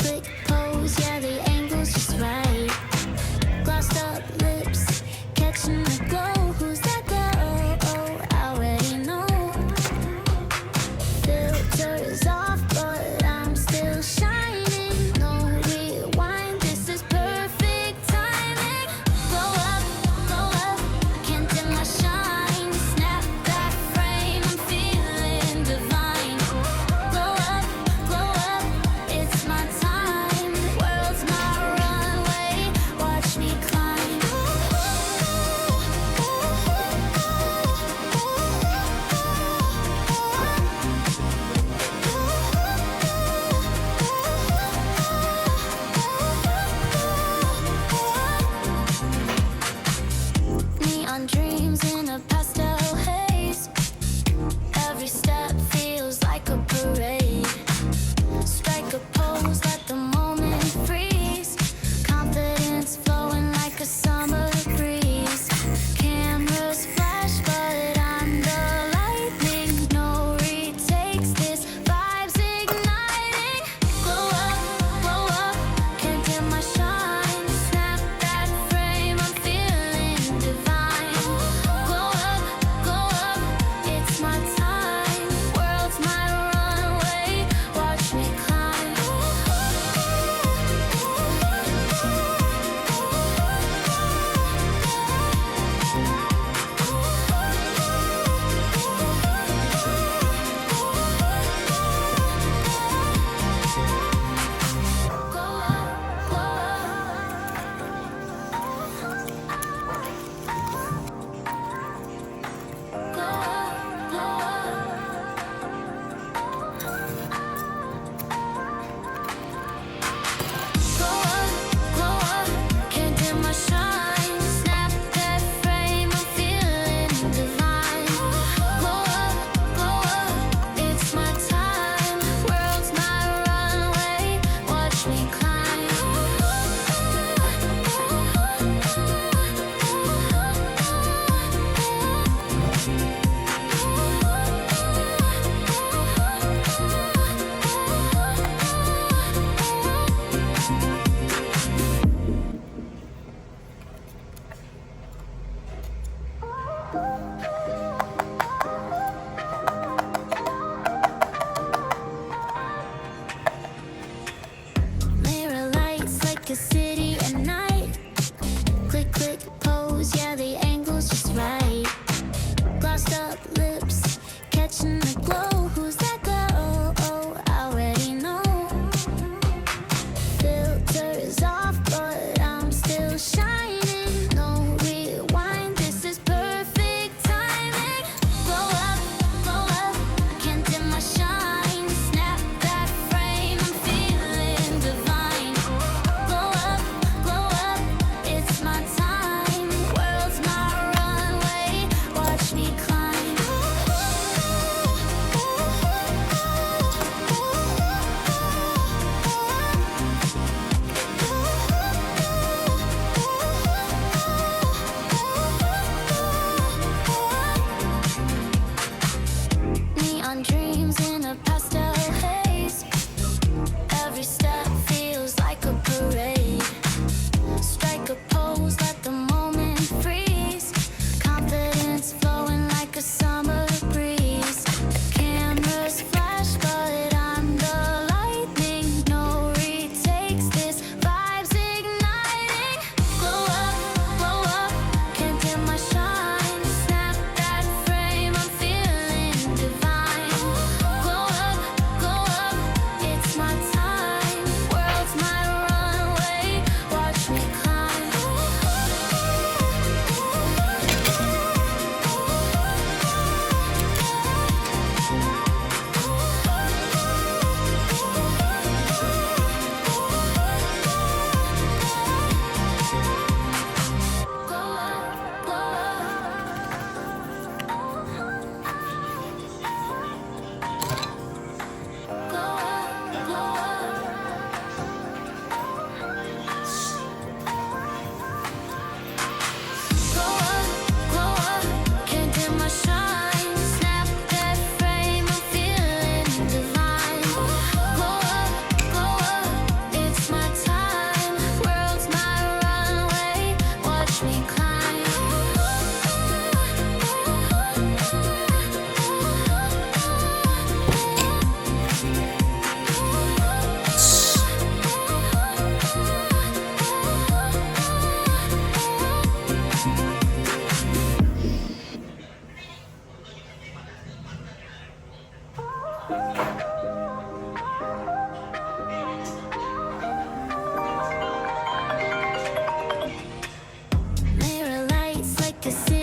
click, pose, yeah, the angle's just right. Glossed up lips, catching the glow. Who's that girl? Oh, I already know. Filters off, but I'm still shining. No rewind, this is perfect timing. Glow up, can't dim my shine. Snap that frame, I'm feeling divine. Glow up, it's my time. World's my runway, watch me climb. Neon dreams in a pastel haze. Every step feels like a parade. Strike a pose, let the moment freeze. Confidence flowing like a summer breeze. Cameras flash, but I'm the lightning. No retakes, this vibe's igniting. Glow up, can't dim my shine. Snap that frame, I'm feeling divine. Glow up, it's my time. World's my runway, watch me climb. Glow up, can't dim my shine. Snap that frame, I'm feeling divine. Glow up, it's my time. World's my runway, watch me climb. Mirror lights like a city at night. Click, click, pose, yeah, the angle's just right. Glossed up lips, catching the glow. Who's that girl? Oh, I already know. Filters off, but I'm still shining. No rewind, this is perfect timing. Glow up, can't dim my shine. Snap that frame, I'm feeling divine. Glow up, to see